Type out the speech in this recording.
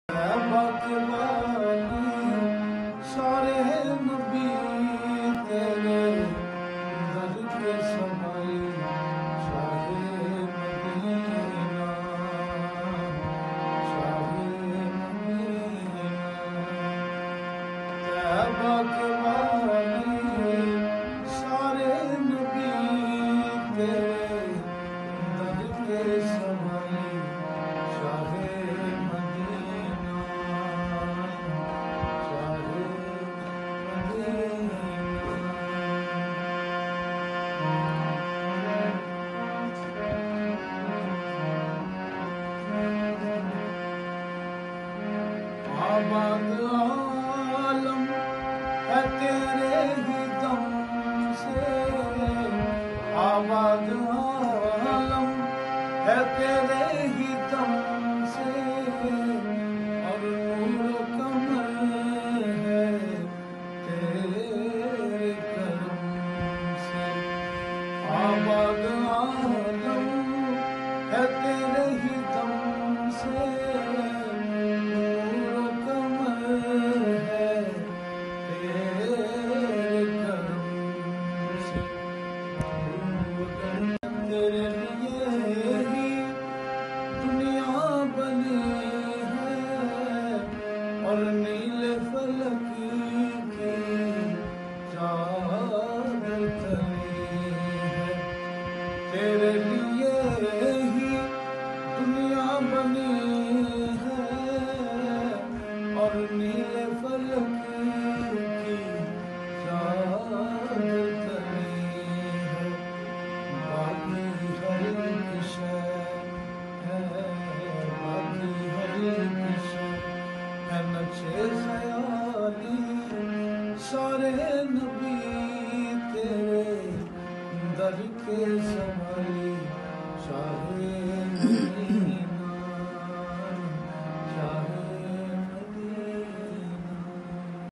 तैबा के वाली सारे नबी तेरे दर के समाई शाहे मदीना शाहे मदीना। तैबा के वाली सारे नबी तेरे दर के समाई शाहे आबाद आलम है तेरे ही दम से, आबाद आलम है तेरे ही दम से, और नूर कमर है तेरे करम से। आबाद आलम है तेरे ही दम से, तेरे लिए ही दुनिया बनी है और नीले फलक की चादर तली है। तेरे लिए ही दुनिया बनी है और नीले फलक की चादर तली है। बाकी हर एक शय है, बाकी हर एक शय है नक्शे ख़याली सारे नबी तेरे दर के संभाली शाहे